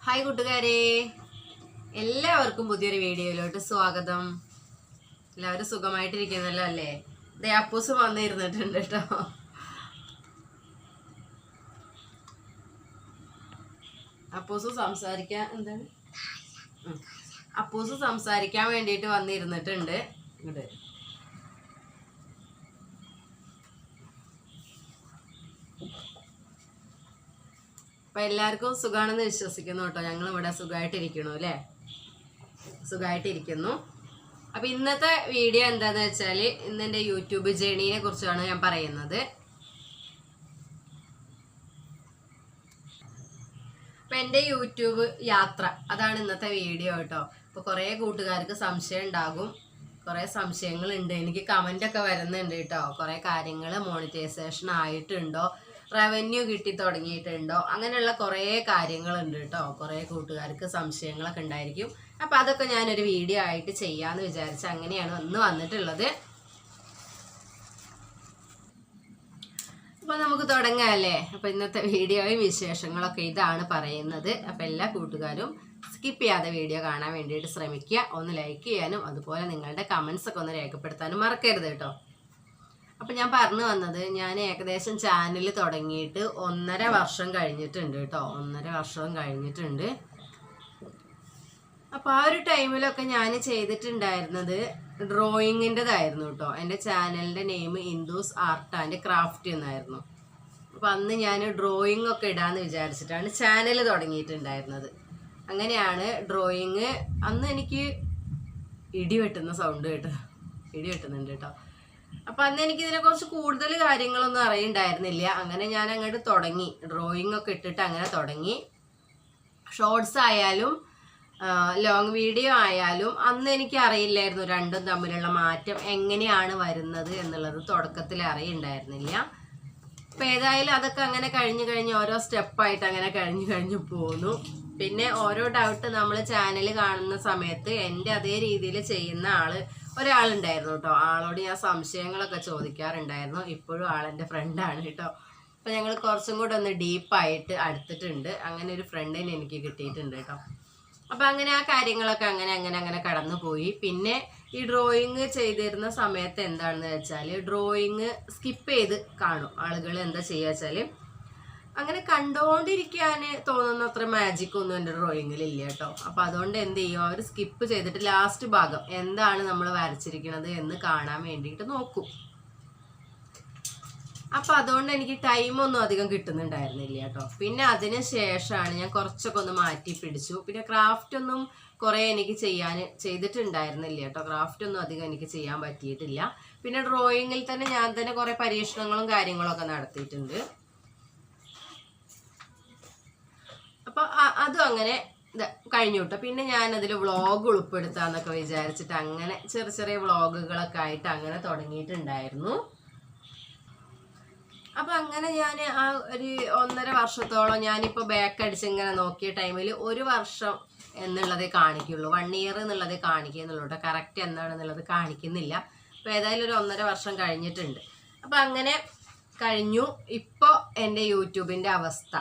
Hi കൂട്ടുകാരെ, എല്ലാവർക്കും പുതിയൊരു വീഡിയോയിലോട്ട് സ്വാഗതം. എല്ലാവരും സുഖമായിട്ടിരിക്കുന്നല്ലോ അല്ലേ? ദേ അപ്പൂസ് വന്നിരുന്നിട്ടുണ്ട് കേട്ടോ. അപ്പൂസ് സംസാരിക്കാൻ വേണ്ടിയിട്ട് വന്നിരുന്നിട്ടുണ്ട്. ഇങ്ങോട്ട് അപ്പൊ എല്ലാവർക്കും സുഖാണെന്ന് വിശ്വസിക്കുന്നു കേട്ടോ. ഞങ്ങൾ ഇവിടെ സുഖമായിട്ടിരിക്കണു അല്ലേ? സുഖമായിട്ടിരിക്കുന്നു. അപ്പൊ ഇന്നത്തെ വീഡിയോ എന്താന്ന് വെച്ചാല് ഇന്ന് എൻ്റെ യൂട്യൂബ് ജേണിയെ കുറിച്ചാണ് ഞാൻ പറയുന്നത്. അപ്പൊ എൻ്റെ യൂട്യൂബ് യാത്ര അതാണ് ഇന്നത്തെ വീഡിയോ കേട്ടോ. അപ്പൊ കുറെ കൂട്ടുകാർക്ക് സംശയം ഉണ്ടാകും, കുറെ സംശയങ്ങളുണ്ട്. എനിക്ക് കമന്റ് ഒക്കെ വരുന്നുണ്ട് കേട്ടോ. കുറെ കാര്യങ്ങൾ മോണിറ്റൈസേഷൻ ആയിട്ടുണ്ടോ, റവന്യൂ കിട്ടി തുടങ്ങിയിട്ടുണ്ടോ, അങ്ങനെയുള്ള കുറേ കാര്യങ്ങളുണ്ട് കേട്ടോ. കുറേ കൂട്ടുകാർക്ക് സംശയങ്ങളൊക്കെ ഉണ്ടായിരിക്കും. അപ്പം അതൊക്കെ ഞാനൊരു വീഡിയോ ആയിട്ട് ചെയ്യാമെന്ന് വിചാരിച്ച് അങ്ങനെയാണ് ഇന്ന് വന്നിട്ടുള്ളത്. അപ്പം നമുക്ക് തുടങ്ങാമല്ലേ? അപ്പം ഇന്നത്തെ വീഡിയോയും വിശേഷങ്ങളൊക്കെ ഇതാണ് പറയുന്നത്. അപ്പം എല്ലാ കൂട്ടുകാരും സ്കിപ്പ് ചെയ്യാതെ വീഡിയോ കാണാൻ വേണ്ടിയിട്ട് ശ്രമിക്കുക. ഒന്ന് ലൈക്ക് ചെയ്യാനും അതുപോലെ നിങ്ങളുടെ കമൻസ് ഒക്കെ ഒന്ന് രേഖപ്പെടുത്താനും മറക്കരുത് കേട്ടോ. അപ്പം ഞാൻ പറഞ്ഞു വന്നത്, ഞാൻ ഏകദേശം ചാനൽ തുടങ്ങിയിട്ട് 1.5 വർഷം കഴിഞ്ഞിട്ടുണ്ട് കേട്ടോ. 1.5 വർഷം കഴിഞ്ഞിട്ടുണ്ട്. അപ്പോൾ ആ ഒരു ടൈമിലൊക്കെ ഞാൻ ചെയ്തിട്ടുണ്ടായിരുന്നത് ഡ്രോയിങ്ങിൻ്റെതായിരുന്നു കേട്ടോ. എൻ്റെ ചാനലിൻ്റെ name Indu's art and craft എന്നായിരുന്നു. അപ്പോൾ അന്ന് ഞാൻ ഡ്രോയിങ് ഒക്കെ ഇടാമെന്ന് വിചാരിച്ചിട്ടാണ് ചാനൽ തുടങ്ങിയിട്ടുണ്ടായിരുന്നത്. അങ്ങനെയാണ് ഡ്രോയിങ്. അന്ന് എനിക്ക് ഇടി വെട്ടുന്ന സൗണ്ട് കേട്ടോ, ഇടി വെട്ടുന്നുണ്ട് കേട്ടോ. അപ്പം അന്ന് എനിക്ക് ഇതിനെക്കുറിച്ച് കൂടുതൽ കാര്യങ്ങളൊന്നും അറിയണ്ടായിരുന്നില്ല. അങ്ങനെ ഞാൻ അങ്ങോട്ട് തുടങ്ങി, ഡ്രോയിങ് ഒക്കെ ഇട്ടിട്ട് അങ്ങനെ തുടങ്ങി. ഷോർട്സ് ആയാലും ലോങ് വീഡിയോ ആയാലും അന്ന് എനിക്ക് അറിയില്ലായിരുന്നു രണ്ടും തമ്മിലുള്ള മാറ്റം എങ്ങനെയാണ് വരുന്നത് എന്നുള്ളത് തുടക്കത്തിൽ അറിയണ്ടായിരുന്നില്ല. അപ്പം ഏതായാലും അതൊക്കെ അങ്ങനെ കഴിഞ്ഞ് ഓരോ സ്റ്റെപ്പായിട്ട് അങ്ങനെ കഴിഞ്ഞു പോന്നു. പിന്നെ ഓരോ ഡൗട്ട് നമ്മൾ ചാനൽ കാണുന്ന സമയത്ത് എൻ്റെ അതേ രീതിയിൽ ചെയ്യുന്ന ഒരാളുണ്ടായിരുന്നു കേട്ടോ. ആളോട് ഞാൻ സംശയങ്ങളൊക്കെ ചോദിക്കാറുണ്ടായിരുന്നു. ഇപ്പോഴും ആളെൻ്റെ ഫ്രണ്ടാണ് കേട്ടോ. അപ്പം ഞങ്ങൾ കുറച്ചും കൂടെ ഒന്ന് ഡീപ്പായിട്ട് അടുത്തിട്ടുണ്ട്. അങ്ങനെ ഒരു ഫ്രണ്ടിനെ എനിക്ക് കിട്ടിയിട്ടുണ്ട് കേട്ടോ. അപ്പം അങ്ങനെ ആ കാര്യങ്ങളൊക്കെ അങ്ങനെ കടന്നു പോയി. പിന്നെ ഈ ഡ്രോയിങ് ചെയ്തിരുന്ന സമയത്ത് എന്താണെന്ന് വെച്ചാൽ ഡ്രോയിങ് സ്കിപ്പ് ചെയ്ത് കാണും ആളുകൾ. എന്താ ചെയ്യുക വെച്ചാൽ അങ്ങനെ കണ്ടുകൊണ്ടിരിക്കാൻ തോന്നുന്ന അത്ര മാജിക് ഒന്നും എൻ്റെ ഡ്രോയിങ്ങിലില്ല കേട്ടോ. അപ്പം അതുകൊണ്ട് എന്ത് ചെയ്യും, അവർ സ്കിപ്പ് ചെയ്തിട്ട് ലാസ്റ്റ് ഭാഗം എന്താണ് നമ്മൾ വരച്ചിരിക്കുന്നത് എന്ന് കാണാൻ വേണ്ടിയിട്ട് നോക്കും. അപ്പം അതുകൊണ്ട് എനിക്ക് ടൈമൊന്നും അധികം കിട്ടുന്നുണ്ടായിരുന്നില്ല കേട്ടോ. പിന്നെ അതിന് ശേഷമാണ് ഞാൻ കുറച്ചൊക്കെ ഒന്ന് മാറ്റി പിടിച്ചു. പിന്നെ ക്രാഫ്റ്റ് ഒന്നും കുറേ എനിക്ക് ചെയ്തിട്ടുണ്ടായിരുന്നില്ല കേട്ടോ. ക്രാഫ്റ്റ് ഒന്നും അധികം എനിക്ക് ചെയ്യാൻ പറ്റിയിട്ടില്ല. പിന്നെ ഡ്രോയിങ്ങിൽ തന്നെ ഞാൻ തന്നെ കുറേ പരീക്ഷണങ്ങളും കാര്യങ്ങളൊക്കെ നടത്തിയിട്ടുണ്ട്. അപ്പൊ അതും അങ്ങനെ കഴിഞ്ഞു കേട്ടോ. പിന്നെ ഞാൻ അതിൽ വ്ളോഗ് ഉൾപ്പെടുത്താന്നൊക്കെ വിചാരിച്ചിട്ട് അങ്ങനെ ചെറിയ വ്ളോഗുകളൊക്കെ ആയിട്ട് അങ്ങനെ തുടങ്ങിയിട്ടുണ്ടായിരുന്നു. അപ്പൊ അങ്ങനെ ഞാൻ ആ ഒരു 1.5 വർഷത്തോളം ഞാനിപ്പോൾ ബാക്ക് അടിച്ച് ഇങ്ങനെ നോക്കിയ ടൈമിൽ 1 വർഷം എന്നുള്ളതേ കാണിക്കുള്ളൂ, 1 ഇയർ എന്നുള്ളതേ കാണിക്കുന്നുള്ളൂ കേട്ടോ. കറക്റ്റ് എന്താണെന്നുള്ളത് കാണിക്കുന്നില്ല. അപ്പൊ ഏതായാലും ഒരു 1.5 വർഷം കഴിഞ്ഞിട്ടുണ്ട്. അപ്പൊ അങ്ങനെ കഴിഞ്ഞു. ഇപ്പോൾ എൻ്റെ യൂട്യൂബിൻ്റെ അവസ്ഥ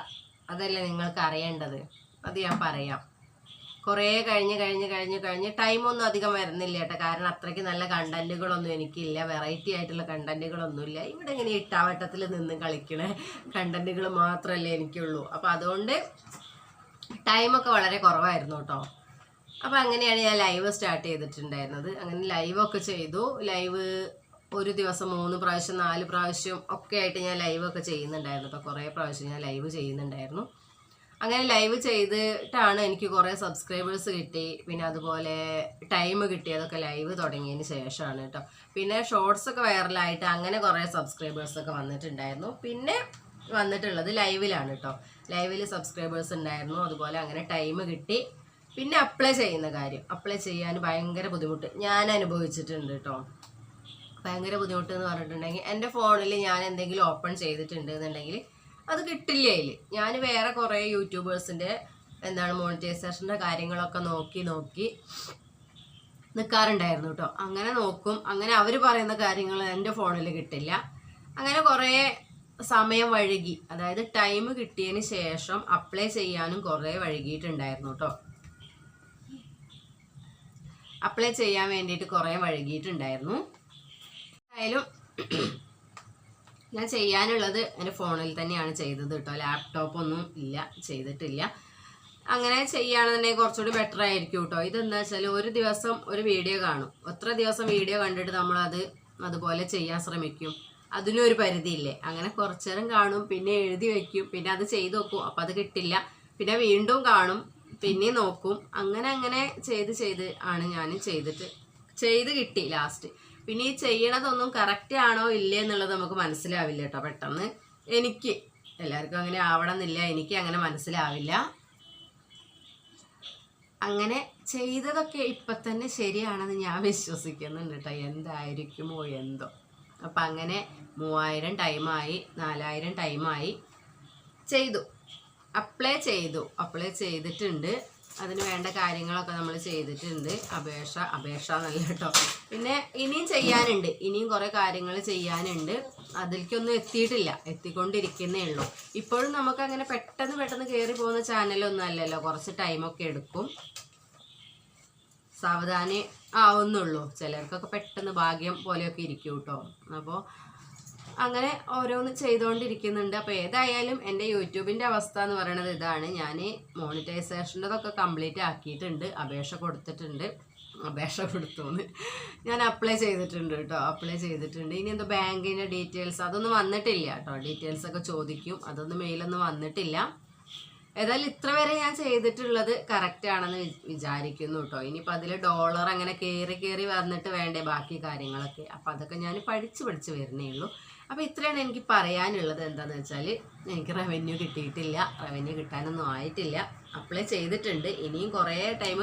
അതല്ലേ നിങ്ങൾക്ക് അറിയേണ്ടത്, അത് ഞാൻ പറയാം. കുറേ കഴിഞ്ഞ് ടൈമൊന്നും അധികം വരുന്നില്ല കേട്ടോ. കാരണം അത്രയ്ക്ക് നല്ല കണ്ടന്റുകളൊന്നും എനിക്കില്ല, വെറൈറ്റി ആയിട്ടുള്ള കണ്ടന്റുകളൊന്നുമില്ല. ഇവിടെ ഇങ്ങനെ ഇട്ടാവട്ടത്തിൽ നിന്ന് കളിക്കണ കണ്ടന്റുകൾ മാത്രമല്ലേ എനിക്കുള്ളൂ. അപ്പം അതുകൊണ്ട് ടൈമൊക്കെ വളരെ കുറവായിരുന്നു കേട്ടോ. അപ്പം അങ്ങനെയാണ് ഞാൻ ലൈവ് സ്റ്റാർട്ട് ചെയ്തിട്ടുണ്ടായിരുന്നത്. അങ്ങനെ ലൈവൊക്കെ ചെയ്തു. ലൈവ് ഒരു ദിവസം 3 പ്രാവശ്യം 4 പ്രാവശ്യം ഒക്കെ ആയിട്ട് ഞാൻ ലൈവൊക്കെ ചെയ്യുന്നുണ്ടായിരുന്നു കേട്ടോ. കുറേ പ്രാവശ്യം ഞാൻ ലൈവ് ചെയ്യുന്നുണ്ടായിരുന്നു. അങ്ങനെ ലൈവ് ചെയ്തിട്ടാണ് എനിക്ക് കുറേ സബ്സ്ക്രൈബേഴ്സ് കിട്ടി. പിന്നെ അതുപോലെ ടൈം കിട്ടിയതൊക്കെ ലൈവ് തുടങ്ങിയതിന് ശേഷമാണ് കേട്ടോ. പിന്നെ ഷോർട്സൊക്കെ വൈറലായിട്ട് അങ്ങനെ കുറേ സബ്സ്ക്രൈബേഴ്സൊക്കെ വന്നിട്ടുണ്ടായിരുന്നു. പിന്നെ വന്നിട്ടുള്ളത് ലൈവിലാണ് കേട്ടോ. ലൈവിൽ സബ്സ്ക്രൈബേഴ്സ് ഉണ്ടായിരുന്നു. അതുപോലെ അങ്ങനെ ടൈം കിട്ടി. പിന്നെ അപ്ലൈ ചെയ്യുന്ന കാര്യം, അപ്ലൈ ചെയ്യാൻ ഭയങ്കര ബുദ്ധിമുട്ട് ഞാൻ അനുഭവിച്ചിട്ടുണ്ട് കേട്ടോ. ഭയങ്കര ബുദ്ധിമുട്ട് എന്ന് പറഞ്ഞിട്ടുണ്ടെങ്കിൽ എൻ്റെ ഫോണിൽ ഞാൻ എന്തെങ്കിലും ഓപ്പൺ ചെയ്തിട്ടുണ്ട് എന്നുണ്ടെങ്കിൽ അത് കിട്ടില്ല. അതിൽ ഞാൻ വേറെ കുറേ യൂട്യൂബേഴ്സിൻ്റെ മോണിറ്റൈസേഷൻ്റെ കാര്യങ്ങളൊക്കെ നോക്കി നിൽക്കാറുണ്ടായിരുന്നു കേട്ടോ. അങ്ങനെ നോക്കും, അങ്ങനെ അവർ പറയുന്ന കാര്യങ്ങൾ എൻ്റെ ഫോണിൽ കിട്ടില്ല. അങ്ങനെ കുറേ സമയം വഴുകി, അതായത് ടൈം കിട്ടിയതിന് ശേഷം അപ്ലൈ ചെയ്യാനും കുറേ വഴുകിയിട്ടുണ്ടായിരുന്നു കേട്ടോ. അപ്ലൈ ചെയ്യാൻ വേണ്ടിയിട്ട് കുറേ വഴുകിയിട്ടുണ്ടായിരുന്നു. എന്തായാലും ഞാൻ ചെയ്യാനുള്ളത് എൻ്റെ ഫോണിൽ തന്നെയാണ് ചെയ്തത് കേട്ടോ. ലാപ്ടോപ്പൊന്നും ഇല്ല, ചെയ്തിട്ടില്ല. അങ്ങനെ ചെയ്യുകയാണെന്നുണ്ടെങ്കിൽ കുറച്ചുകൂടി ബെറ്റർ ആയിരിക്കും കേട്ടോ. ഇതെന്താ വെച്ചാൽ ഒരു ദിവസം ഒരു വീഡിയോ കാണും. എത്ര ദിവസം വീഡിയോ കണ്ടിട്ട് നമ്മളത് അതുപോലെ ചെയ്യാൻ ശ്രമിക്കും? അതിനൊരു പരിധിയില്ലേ. അങ്ങനെ കുറച്ചു നേരം കാണും, പിന്നെ എഴുതി വയ്ക്കും, പിന്നെ അത് ചെയ്ത് നോക്കും, അപ്പം അത് കിട്ടില്ല, പിന്നെ വീണ്ടും കാണും, പിന്നെ നോക്കും. അങ്ങനെ ചെയ്ത് ആണ് ഞാൻ ചെയ്ത് കിട്ടി ലാസ്റ്റ്. പിന്നെ ഈ ചെയ്യണതൊന്നും കറക്റ്റ് ആണോ ഇല്ലേ എന്നുള്ളത് നമുക്ക് മനസ്സിലാവില്ല കേട്ടോ പെട്ടെന്ന്. എനിക്ക് എല്ലാവർക്കും അങ്ങനെ ആവണം എന്നില്ല, എനിക്ക് അങ്ങനെ മനസ്സിലാവില്ല. അങ്ങനെ ചെയ്തതൊക്കെ ഇപ്പം തന്നെ ശരിയാണെന്ന് ഞാൻ വിശ്വസിക്കുന്നുണ്ട് കേട്ടോ. എന്തായിരിക്കുമോ എന്തോ. അപ്പം അങ്ങനെ 3000 ടൈമായി, 4000 ടൈമായി, അപ്ലൈ ചെയ്തിട്ടുണ്ട്. അതിന് വേണ്ട കാര്യങ്ങളൊക്കെ നമ്മൾ ചെയ്തിട്ടുണ്ട്. അപേക്ഷ എന്നല്ല കേട്ടോ. പിന്നെ ഇനിയും ചെയ്യാനുണ്ട്, ഇനിയും കുറേ കാര്യങ്ങൾ ചെയ്യാനുണ്ട്. അതിലേക്കൊന്നും എത്തിയിട്ടില്ല, എത്തിക്കൊണ്ടിരിക്കുന്നേ ഉള്ളൂ. ഇപ്പോഴും നമുക്ക് അങ്ങനെ പെട്ടെന്ന് കയറി പോകുന്ന ചാനലൊന്നും അല്ലല്ലോ, കുറച്ച് ടൈമൊക്കെ എടുക്കും. സാവധാനം ആവുന്നുള്ളൂ. ചിലർക്കൊക്കെ പെട്ടെന്ന് ഭാഗ്യം പോലെയൊക്കെ ഇരിക്കും കേട്ടോ. അപ്പോൾ അങ്ങനെ ഓരോന്ന് ചെയ്തുകൊണ്ടിരിക്കുന്നുണ്ട്. അപ്പോൾ ഏതായാലും എൻ്റെ യൂട്യൂബിൻ്റെ അവസ്ഥ എന്ന് പറയുന്നത് ഇതാണ്. ഞാൻ മോണിറ്റൈസേഷൻ്റെതൊക്കെ കംപ്ലീറ്റ് ആക്കിയിട്ടുണ്ട്, അപേക്ഷ കൊടുത്തുന്ന് ഞാൻ അപ്ലൈ ചെയ്തിട്ടുണ്ട് കേട്ടോ. ഇനി എന്തോ ബാങ്കിൻ്റെ ഡീറ്റെയിൽസ് അതൊന്നും വന്നിട്ടില്ല കേട്ടോ. ഡീറ്റെയിൽസൊക്കെ ചോദിക്കും, അതൊന്നും മെയിലൊന്നും വന്നിട്ടില്ല. ഏതായാലും ഇത്ര വരെ ഞാൻ ചെയ്തിട്ടുള്ളത് കറക്റ്റ് ആണെന്ന് വിചാരിക്കുന്നു കേട്ടോ. ഇനിയിപ്പോൾ അതിൽ ഡോളർ അങ്ങനെ കയറി വന്നിട്ട് വേണ്ടേ ബാക്കി കാര്യങ്ങളൊക്കെ. അപ്പോൾ അതൊക്കെ ഞാൻ പഠിച്ച് വരുന്നേ ഉള്ളൂ. അപ്പോൾ ഇത്രയാണ് എനിക്ക് പറയാനുള്ളത്. എന്താണെന്ന് വെച്ചാൽ എനിക്ക് റവന്യൂ കിട്ടിയിട്ടില്ല, റവന്യൂ കിട്ടാനൊന്നും ആയിട്ടില്ല. അപ്ലൈ ചെയ്തിട്ടുണ്ട്, ഇനിയും കുറേ ടൈം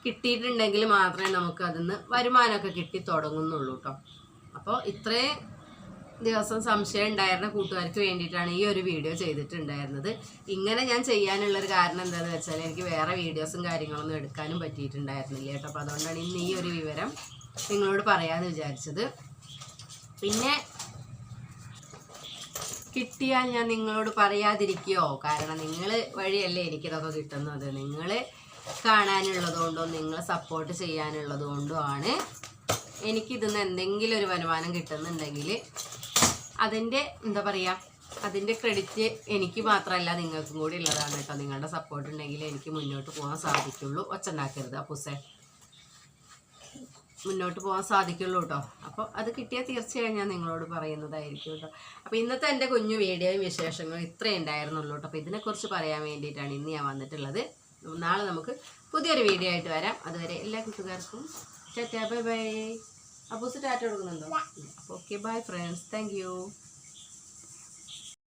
കിട്ടിയിട്ടുണ്ടെങ്കിൽ മാത്രമേ നമുക്ക് അതിന്ന് വരുമാനമൊക്കെ കിട്ടി തുടങ്ങുന്നുള്ളൂ കേട്ടോ. അപ്പോൾ ഇത്രയും ദിവസം സംശയം ഉണ്ടായിരുന്ന കൂട്ടുകാർക്ക് വേണ്ടിയിട്ടാണ് ഈ ഒരു വീഡിയോ ചെയ്തിട്ടുണ്ടായിരുന്നത്. ഇങ്ങനെ ഞാൻ ചെയ്യാനുള്ളൊരു കാരണം എന്താണെന്ന് വെച്ചാൽ എനിക്ക് വേറെ വീഡിയോസും കാര്യങ്ങളൊന്നും എടുക്കാനും പറ്റിയിട്ടുണ്ടായിരുന്നില്ല കേട്ടോ. അപ്പോൾ അതുകൊണ്ടാണ് ഇന്ന് ഈ ഒരു വിവരം നിങ്ങളോട് പറയാമെന്ന് വിചാരിച്ചത്. പിന്നെ കിട്ടിയാൽ ഞാൻ നിങ്ങളോട് പറയാതിരിക്കുമോ? കാരണം നിങ്ങൾ വഴിയല്ലേ എനിക്കിതൊക്കെ കിട്ടുന്നത്. നിങ്ങൾ കാണാനുള്ളതുകൊണ്ടും നിങ്ങൾ സപ്പോർട്ട് ചെയ്യാനുള്ളതുകൊണ്ടുമാണ് എനിക്കിതിന്ന് എന്തെങ്കിലും ഒരു വരുമാനം കിട്ടുന്നുണ്ടെങ്കിൽ അതിൻ്റെ എന്താ പറയുക, അതിൻ്റെ ക്രെഡിറ്റ് എനിക്ക് മാത്രമല്ല നിങ്ങൾക്കും കൂടി ഉള്ളതാണ് കേട്ടോ. നിങ്ങളുടെ സപ്പോർട്ട് ഉണ്ടെങ്കിൽ എനിക്ക് മുന്നോട്ട് പോകാൻ സാധിക്കുള്ളൂ. ഒച്ചണ്ടാക്കരുത് അപ്പൂസേ, മുന്നോട്ട് പോകാൻ സാധിക്കുള്ളൂ കേട്ടോ. അപ്പോൾ അത് കിട്ടിയാൽ തീർച്ചയായും ഞാൻ നിങ്ങളോട് പറയുന്നതായിരിക്കും കേട്ടോ. അപ്പോൾ ഇന്നത്തെ എൻ്റെ കുഞ്ഞു വീഡിയോയും വിശേഷങ്ങളും ഇത്രയും ഉണ്ടായിരുന്നുള്ളൂ കേട്ടോ. അപ്പോൾ ഇതിനെക്കുറിച്ച് പറയാൻ വേണ്ടിയിട്ടാണ് ഇന്ന് ഞാൻ വന്നിട്ടുള്ളത്. നാളെ നമുക്ക് പുതിയൊരു വീഡിയോ ആയിട്ട് വരാം. അതുവരെ എല്ലാ കൂട്ടുകാർക്കും ടാറ്റാ, ബൈ ബൈ. അപ്പൂസ് ടാറ്റ കൊടുക്കുന്നുണ്ടോ? അപ്പോൾ okay, bye friends, thank you.